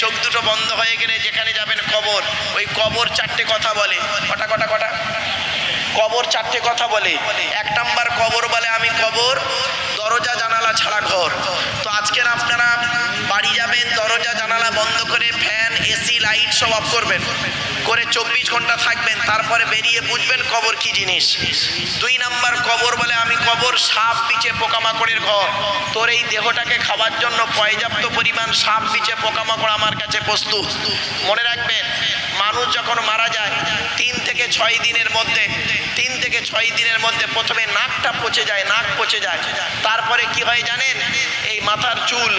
চোখ দুটো বন্ধ হয়ে গেলে যেখানে যাবেন কবর, ওই কবর চারটে কথা বলে। কটা কটা কটা কবর চারটে কথা বলে। এক নাম্বার কবর বলে আমি কবর, দরজা জানালা ছাড়া ঘর। তো আজকের আপনারা বাড়ি যাবেন, দরজা জানালা বন্ধ করে ফ্যান এসি লাইট সব অফ করবেন, করে 24 ঘন্টা থাকবেন, তারপরে বেরিয়ে বুঝবেন কবর কি জিনিস। 2 নাম্বার কবর বলে আমি কবর সাপ বিছে পোকামাকড়ের ঘর। তোর এই দেহটাকে খাবার জন্য পর্যাপ্ত পরিমাণ সাপ বিছে পোকামাকড় আমার কাছে প্রস্তুত। মনে রাখবেন, মানুষ যখন মারা যায় 3 থেকে 6 দিনের মধ্যে, 3 থেকে 6 দিনের মধ্যে প্রথমে নাকটা পচে যায়, নাক পচে যায়। তারপরে কি হয় জানেন, এই মাথার চুল,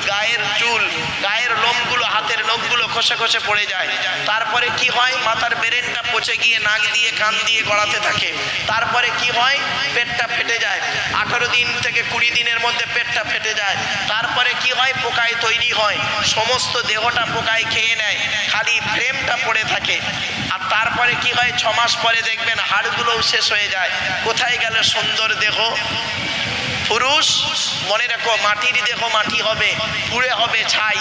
গায়ের লোমগুলো, হাতের নখগুলো খসে খসে পড়ে যায়। তারপরে কি হয়, মাথার ব্রেনটা পচে গিয়ে নাক দিয়ে কান দিয়ে গড়াতে থাকে। তারপরে কি হয়, পেটটা ফেটে যায়। 18 দিন থেকে 20 দিনের মধ্যে পেটটা ফেটে যায়। তারপরে কি হয়, পোকায় তৈরি হয়, সমস্ত দেহটা পোকায় খেয়ে নেয়, খালি ফ্রেমটা পড়ে থাকে। আর তারপরে কি হয়, 6 মাস পরে দেখবেন হাড়গুলোও শেষ হয়ে যায়। কোথায় গেল সুন্দর দেহ? পুরুষ মনে রাখো, মাটির দেহ মাটি হবে, পুড়ে হবে ছাই।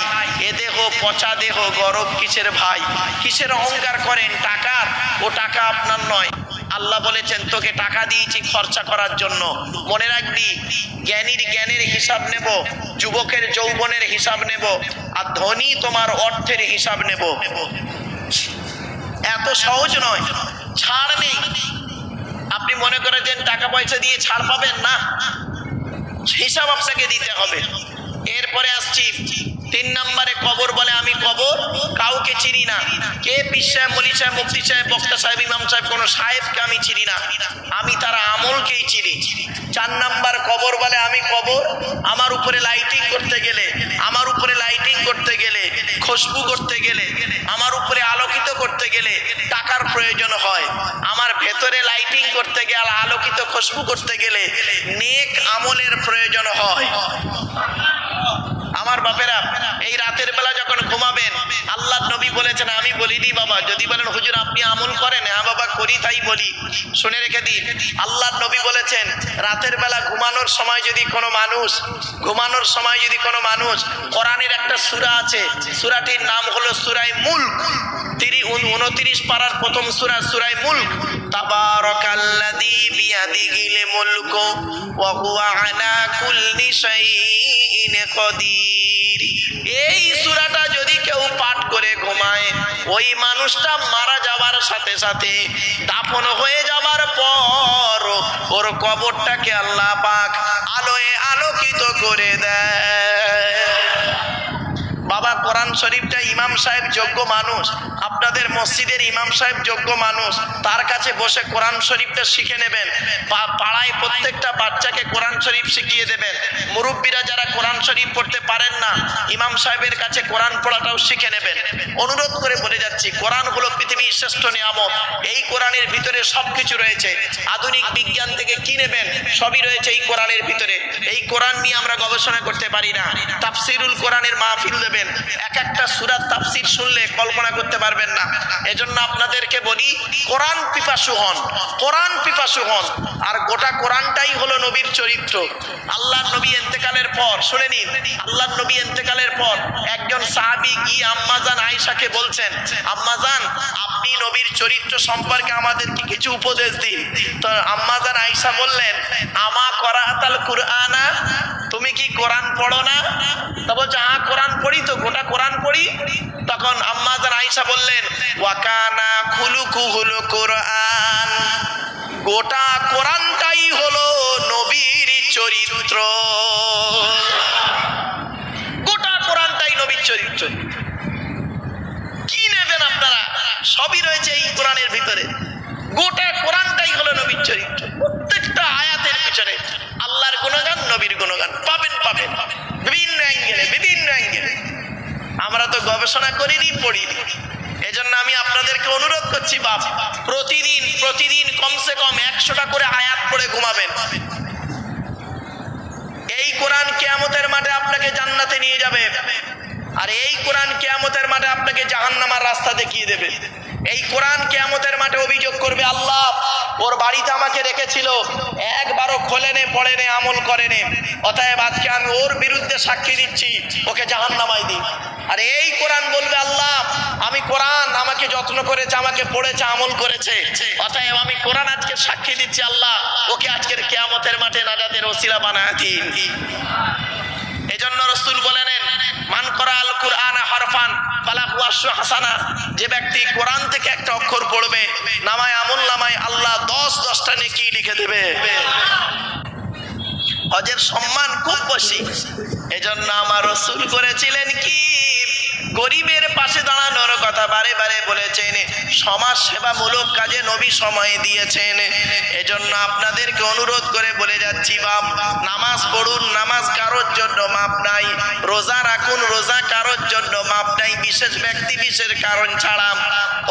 এ দেহ পচা দেহ, গরব কিসের ভাই? কিসের অহংকার করেন টাকার? ও টাকা আপনার নয়। আল্লাহ বলেছেন তোকে টাকা দিয়েছি খরচা করার জন্য। মনে রাখবি, জ্ঞানীর জ্ঞানের হিসাব নেব, যুবকের যৌবনের হিসাব নেব, আর ধনী তোমার অর্থের হিসাব নেব। এত সহজ নয়, ছাড় নেই। আপনি মনে করেছেন টাকা পয়সা দিয়ে ছাড় পাবেন না, হিসাব আপনাকে দিতে হবে। এরপরে আসছি 3 নম্বরে কবর বলে আমি কবর কাউকে চিনি না। কে পীর সাহেব, মলি সাহেব, মুফতি সাহেব, বক্তা সাহেব, ইমাম সাহেব, কোনো সাহেবকে আমি চিনি না, আমি তার আমলকেই চিনি। 4 নম্বর কবর বলে আমি কবর আমার উপরে লাইটিং করতে গেলে, আমার উপরে লাইটিং করতে গেলে, খুশবু করতে গেলে, আমার উপরে আলোকিত করতে গেলে টাকার প্রয়োজন হয়। আমার ভেতরে লাইটিং করতে গেলে, আলোকিত খুশবু করতে গেলে নেক আমলের প্রয়োজন হয়। আমার বাপেরা, এই রাতের বেলা যখন ঘুমাবেন, আল্লাহর নবী বলেছেন, আমি বলিনি বাবা, যদি বলেন হুজুর আপনি আমল করেন, হ্যাঁ বাবা করি, তাই বলি, শুনে রেখে দিন। আল্লাহর নবী বলেছেন রাতের বেলা ঘুমানোর সময় যদি কোনো মানুষ কোরআনের একটা সূরা আছে, সূরাটির নাম হলো সূরায়ে মুলক, 29 পারার প্রথম সূরা, সূরায়ে মুলক। তাবারাকাল্লাযী বিয়াদিহিল মুলকু ওয়া হুয়া আলা কুল্লি শাইইন কাদির। এই সূরাটা যদি কেউ পাঠ করে ঘুমায়, ওই মানুষটা মারা যাবার সাথে সাথে, দাফন হয়ে যাবার পর ওর কবরটাকে আল্লাহ পাক আলোয় আলোকিত করে দেয়। বাবা, কোরআন শরীফটা ইমাম সাহেব যোগ্য মানুষ, আপনাদের মসজিদের ইমাম সাহেব যোগ্য মানুষ, তার কাছে বসে কোরআন শরীফটা শিখে নেবেন। পাড়ায় প্রত্যেকটা বাচ্চাকে কোরআন শরীফ শিখিয়ে দেবেন। মুরব্বীরা যারা কোরআন শরীফ পড়তে পারেন না, ইমাম সাহেবের কাছে কোরআন পড়াটাও শিখে নেবেন। অনুরোধ করে বলে যাচ্ছি, কোরআন হলো পৃথিবীর শ্রেষ্ঠ নিয়ামত। এই কোরআনের ভিতরে সবকিছু রয়েছে। আধুনিক বিজ্ঞান থেকে কি নেবেন, সবই রয়েছে এই কোরআনের ভিতরে। এই কোরআন নিয়ে আমরা গবেষণা করতে পারি না। তাফসিরুল কোরআনের মাহফিল দেবেন, এক একটা সূরার তাফসীর শুনলে কল্পনা করতে পারবেন না। এজন্য আপনাদেরকে বলি, কোরআন পিপাসু হন, কোরআন পিপাসু হন। আর গোটা কোরআনটাই হলো নবীর চরিত্র। আল্লাহর নবী ইন্তেকালের পর, শুনে নিন, আল্লাহর নবী ইন্তেকালের পর একজন সাহাবী গিয়ে আম্মাজান আয়েশাকে বলছেন, আম্মাজান আপনি নবীর চরিত্র সম্পর্কে আমাদেরকে কিছু উপদেশ দিন। তো আম্মাজান আয়েশা বললেন, আমা করাতাল কুরআনা, তুমি কি কোরআন পড়ো না? তা বলছে হ্যাঁ কোরআন পড়ি তো, গোটা কোরআন পড়ি। তখন আম্মাজান আয়েশা বললেন, ওয়া কানা খুলুকুহুল কুরআন, গোটা কোরআনটাই হলো নবীর চরিত্র। গোটা কোরআনটাই নবীর চরিত্র। কি নেবেন আপনারা, সবই রয়েছে এই কোরআনের ভিতরে। গোটা কোরআনটাই হলো নবীর চরিত্র। প্রত্যেকটা আয়াতের পিছনে আল্লাহর গুণগান, নবীর গুণগান পাবেন পাবেন বিভিন্ন অ্যাঙ্গেলে, বিভিন্ন অ্যাঙ্গেলে। আমরা তো গবেষণা করিনি, পড়িনি। এজন্য আমি আপনাদেরকে অনুরোধ করছি, বাপ, প্রতিদিন কমসে কম 100টা করে আয়াত পড়ে ঘুমাবেন। এই কোরআন কিয়ামতের মাঠে আপনাকে জান্নাতে নিয়ে যাবে, আর এই কোরআন কিয়ামতের মাঠে আপনাকে জাহান্নামের রাস্তা দেখিয়ে দেবে। এই কোরআন কিয়ামতের মাঠে অভিযোগ করবে, আল্লাহ ওর বাড়িতে আমাকে রেখেছিল, একবারও খোলেনে পড়েনে আমল করেনে। অতএব আজকে আমি ওর বিরুদ্ধে সাক্ষী দিচ্ছি, ওকে জাহান্নামায় দিই। আর এই কোরআন বলবে আল্লাহ আমি কোরআন আমাকে যত্ন করেছে, আমাকে পড়েছে, আমল করেছে, অতএব আমি কোরআন আজকে সাক্ষী দিচ্ছি আল্লাহ ওকে আজকের কিয়ামতের মাঠে নাজাতের ওসিলা বানায় দিন। এজন্য রাসূল বলেন মান করাল কুরআন হারফান ফালাহু আশরু হাসানা, যে ব্যক্তি কোরআন থেকে একটা অক্ষর পড়বে নামায় আমল নামায় আল্লাহ 10টা নেকি লিখে দেবে। হজের সম্মান খুব বেশি। এজন্য আমার রাসূল করেছিলেন কি, গরিবের পাশে দাঁড়ানোর কথা বারে বারে বলেছেন, সমাজ সেবামূলক কাজে নবী সময় দিয়েছেন। এজন্য আপনাদেরকে অনুরোধ করে বলে যাচ্ছি বাপ, নামাজ পড়ুন, নামাজ কারোর জন্য মাপ নাই। রোজা রাখুন, রোজা কারোর জন্য মাপ নাই, বিশেষ ব্যক্তি বিশেষ কারণ ছাড়া।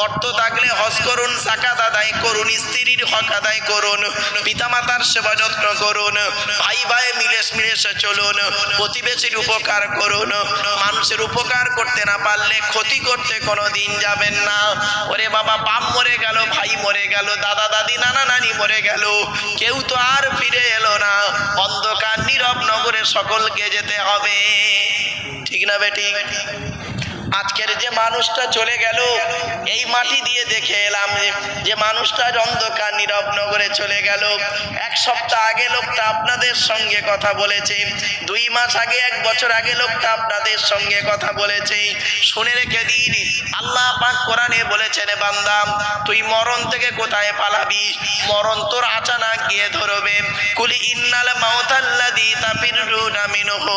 অর্থ থাকলে হজ করুন, যাকাত আদায় করুন, স্ত্রীর হক আদায় করুন, পিতামাতার সেবা যত্ন করুন, ভাই ভাই মিলেমিশে চলুন, প্রতিবেশীর উপকার করুন। মানুষের উপকার করতে না পারলে ক্ষতি করতে কোনোদিন যাবেন না। ওরে বাবা, বাপ মরে গেল, ভাই মরে গেল, দাদা দাদি নানা নানি মরে গেল, কেউ তো আর ফিরে এলো না। অন্ধকার নীরব নগরে সকলকে যেতে হবে, ঠিক না বেঠিক? আজকের যে মানুষটা চলে গেল, এই মাটি দিয়ে দেখে এলাম যে মানুষটা অন্ধকার নীরব নগরে চলে গেল। 1 সপ্তাহ আগে লোকটা আপনাদের সঙ্গে কথা বলেছে, 2 মাস আগে, 1 বছর আগে লোকটা আপনাদের সঙ্গে কথা বলেছে। শুনে রেখে দিন, আল্লাহ পাক কোরআনে বলেছেন, বান্দা তুই মরণ থেকে কোথায় পালাবি? মরণ তোর আচানক গিয়ে ধরবে। কুল ইন্নাল মাউতাল্লাযী তাফিরুনা মিনহু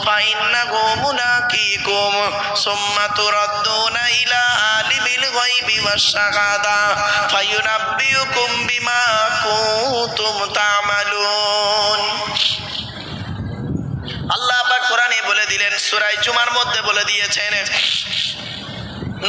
ফাইন্নাহু মুলাকীকুম সুম্মা তুরাদ্দুনা ইলা আলিমিল গায়বি ওয়াশ শাহাদা ফায়ুনাব্বিউকুম বিমা কুনতুম তা'মালুন। আল্লাহ পাক কোরআনে বলে দিলেন, সূরা জুমার মধ্যে বলে দিয়েছেন,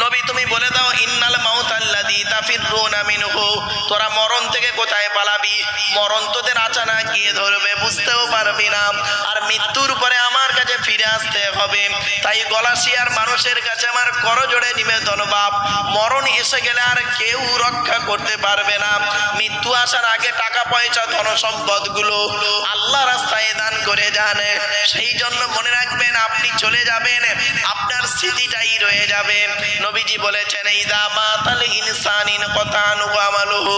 নবী তুমি বলে দাও, ইন্নাল মাউতাল্লাযী তাফিরুনা মিনহু, তোরা মরণ থেকে কোথায় পালাবি? মরণ তোদের আচানক গিয়ে ধরবে, বুঝতেও পারবি না। আর মৃত্যুর পরে আমার কাছে ফিরে আসতে হবে। তাই গলাশিয়ার মানুষের কাছে আমার করজোড়ে নিবেদন বাপ, মরণ এসে গেলে আর কেউ রক্ষা করতে পারবে না। মৃত্যু আসার আগে টাকা পয়সা ধন সম্পদ গুলো আল্লাহ রাস্তায় দান করে যান। সেই জন্য মনে রাখবেন, আপনি চলে যাবেন, আপনার স্মৃতিটাই রয়ে যাবে। নবীজি বলেছেন, ইযা মাতাল ইনসানিন কাতানু আমালুহু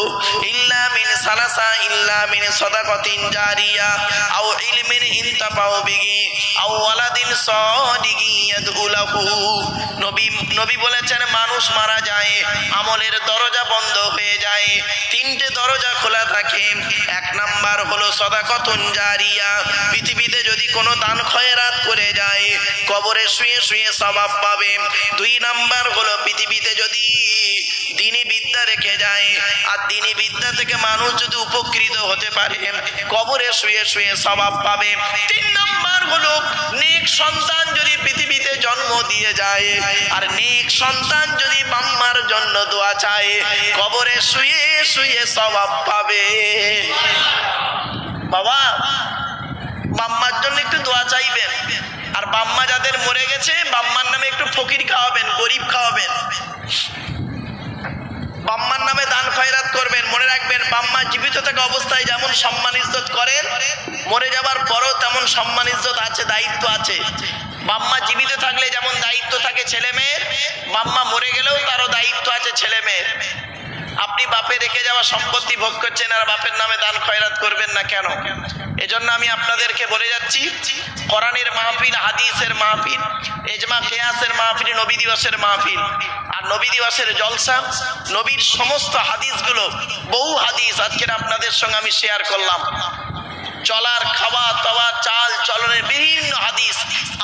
ইল্লা মিন সালাসা ইল্লা মিন সাদাকাতিন জারিয়া আও ইলমিন ইনতাফাউ বিহি আও ওয়ালাদিন সাদিকিন ইয়াদউ লাহু। নবী বলেছেন, মানুষ মারা যায়, আমলের দরজা বন্ধ হয়ে যায়, 3টে দরজা খোলা থাকে। 1 নাম্বার হলো সাদাকাতুন জারিয়া, পৃথিবীতে যদি কোনো দান খয়রাত করে যায় কবরে শুয়ে শুয়ে সওয়াব পাবে। 2 নাম্বার হলো পৃথিবীতে যদি দ্বীনি বিদ্যা রেখে যায়, আর দ্বীনি বিদ্যা থেকে মানুষ যদি উপকৃত হতে পারে কবরে শুয়ে শুয়ে সওয়াব পাবে। 3 নাম্বার হলো নেক সন্তান যদি পৃথিবীতে জন্ম দিয়ে যায়, আর নেক সন্তান যদি বাম্মার জন্য দোয়া চায় কবরে শুয়ে শুয়ে সওয়াব পাবে। বাবা, বাম্মার জন্য একটু দোয়া চাইবেন, আর বাম্মা যাদের মরে গেছে বাম্মার নামে একটু ফকির খাওয়াবেন, গরিব খাওয়াবেন, বাম্মার নামে দান খয়রাত করবেন। মনে রাখবেন, বাম্মা জীবিত থাকা অবস্থায় যেমন সম্মান ইজ্জত করেন, মরে যাবার পরও তেমন সম্মান ইজ্জত আছে, দায়িত্ব আছে। বাম্মা জীবিত থাকলে যেমন দায়িত্ব থাকে ছেলে মেয়ের, বাম্মা মরে গেলেও তারও দায়িত্ব আছে ছেলে মেয়ের। আপনি বাপে রেখে যাওয়া সম্পত্তি ভোগ করছেন আর বাপের নামে দান খয়রাত করবেন না কেন? এজন্য আমি আপনাদেরকে বলে যাচ্ছি, কোরআনের মাহফিল, হাদিসের মাহফিল, ইজমা কিয়াসের মাহফিল, নবী দিবসের মাহফিল, আর নবী দিবসের জলসা, নবীর সমস্ত হাদিসগুলো, বহু হাদিস আজকের আপনাদের সঙ্গে আমি শেয়ার করলাম। চলার, খাওয়া দাওয়া, চাল চলনের বিভিন্ন হাদিস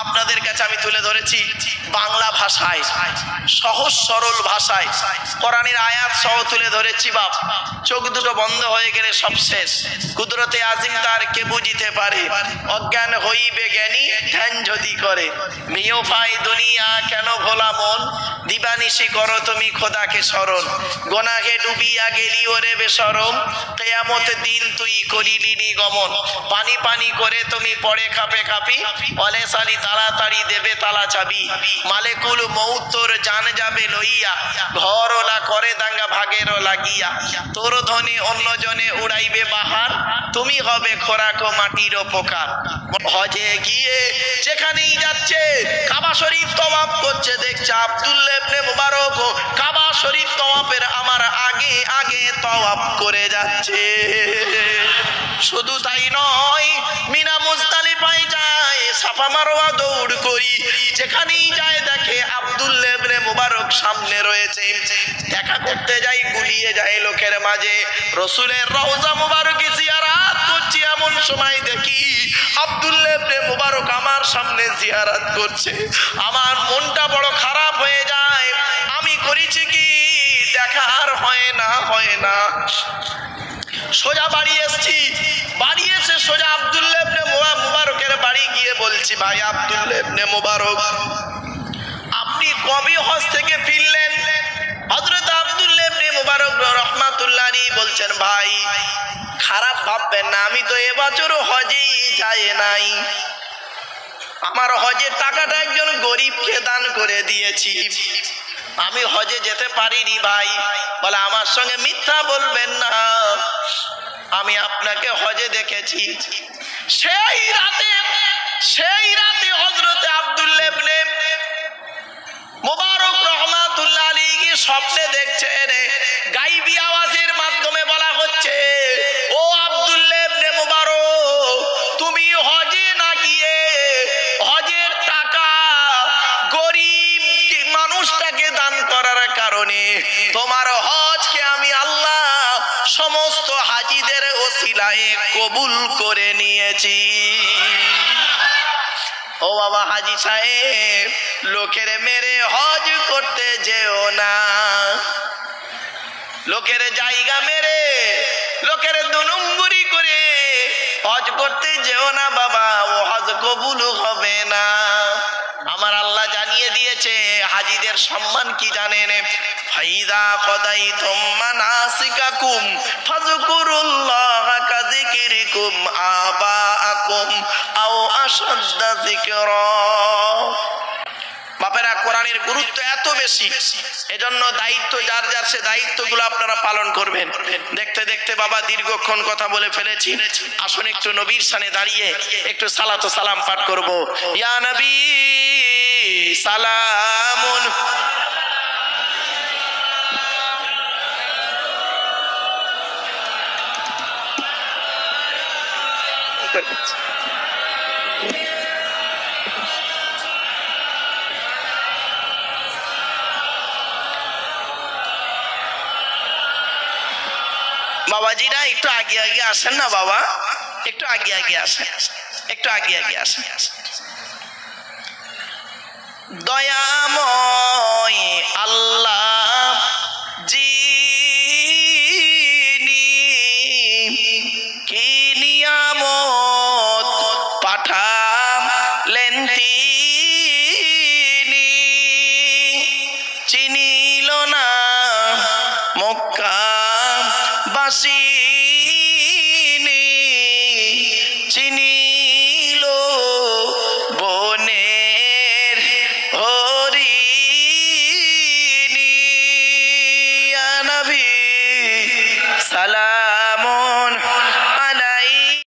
আপনাদের কাছে আমি তুলে ধরেছি বাংলা ভাষায়, সহজ সরল ভাষায়। কোরআনের আয়াত সহ তুলে ধরেছি বাপ, চোখ দুটো বন্ধ হয়ে গেলে সব শেষ। কুদরতে আজিম তার কে বুঝিতে পারে, অজ্ঞান হইবে জ্ঞানী ধ্যান যদি করে। মিও পাই দুনিয়া কেন ভোলা মন, দিবানিশি করো তুমি খোদাকে স্মরণ। গোনাহে ডুবিয়া গেলি ওরে বেশরম, কিয়ামত দিন তুই করিলি নিগমন। পানি পানি করে তুমি পড়ে খাপে খাপি, অলে সালি তাড়াতাড়ি দেবে তালা চাবি, মালেকুল মউত তোর জান যাবে লইয়া, ঘর ওলা করে দাঙ্গা ভাগের লাগিয়া, তোর ধনে অন্য জনে উড়াইবে বাহার, তুমি হবে খোরাক ও মাটির উপকার। হজে গিয়ে যেখানেই যাচ্ছে কাবা শরীফ তওয়াফ করছে, দেখছে আব্দুল্লাহ ইবনে মুবারক কাবা শরীফ তওয়াফের আমার আগে আগে তওয়াফ করে যাচ্ছে। শুধু তাই নয়, মিনা মুজদালিফায় যায়, সাফা মারওয়া দৌড় করি, যেখানেই যায় দেখে আব্দুল্লাহ ইবনে মুবারক সামনে রয়েছে। দেখা করতে যাই, গুলিয়ে যায় লোকের মাঝে, রাসূলের রওজা মুবারকে জিয়ারত করছি, এমন সময় দেখি আব্দুল্লাহ ইবনে মুবারক আমার সামনে জিয়ারত করছে। আমার মনটা বড় খারাপ হয়ে যায়। আমি করেছি কি, দেখা আর হয় না। সোজা বাড়ি এসছি, বাড়ি এসে সোজা আব্দুল্লাহ ইবনে মুবারকের বাড়ি গিয়ে বলছি, ভাই আব্দুল্লাহ ইবনে মুবারক, আপনি কবে হজ থেকে ফিরলেন? হযরত আব্দুল্লাহ ইবনে মুবারক রাহমাতুল্লাহ আলাইহি বলছেন, ভাই খারাপ ভাববেন না, আমি তো এবছরও হজেই যাই নাই। আমার হজের টাকাটা একজন গরিবকে দান করে দিয়েছি, আমি হজে যেতে পারিনি ভাই। বলে, আমার সঙ্গে মিথ্যা বলবেন না, আমি আপনাকে হজে দেখেছি। সেই রাতে হযরত আব্দুল্লাহ ইবনে মুবারক রাহমাতুল্লাহ আলাইহি স্বপ্নে দেখছেন, গায়বী আওয়াজের মাধ্যমে বলা হচ্ছে, ও আব্দুল্লাহ ইবনে মুবারক, তুমি হজে না গিয়ে হজের টাকা গরিব মানুষটাকে দান করার কারণে তোমার হজকে আমি আল্লাহ সমস্ত হাজিদের ওসিলায় কবুল করে নিয়েছি। ও বাবা হাজি সাহেব, লোকের মেরে হজ করতে যেও না, লোকের জায়গা মেরে, লোকের 2 নম্বরি করে হজ করতে যেও না বাবা, ও হজ কবুল হবে না। আমার আল্লাহ জানিয়ে দিয়েছে হাজিদের সম্মান কি জানেন? ফাইদা কদাইতুম মানাসিকাকুম ফাযকুরুল্লাহা কাযিকরিকুম আবাআকুম আও আশাদ্দা যিকরা। বাপেরা, কোরআনের গুরুত্ব এত বেশি, এজন্য দায়িত্ব যার যার সে দায়িত্বগুলো আপনারা পালন করবেন। দেখতে দেখতে বাবা দীর্ঘক্ষণ কথা বলে ফেলেছি, আসুন একটু নবীর সামনে দাঁড়িয়ে একটু সালাত ও সালাম পাঠ করব। ইয়া নবী সালামুন, বাবাজিরা একটু আগে আগে আসেন না বাবা, একটু আগে আগে আসেন, একটু আগে আগে আসেন। দয়াময় আল্লাহ যিনি কি নিয়ামত পাঠালেন তিনি, চিনিল না মক্কা বাসী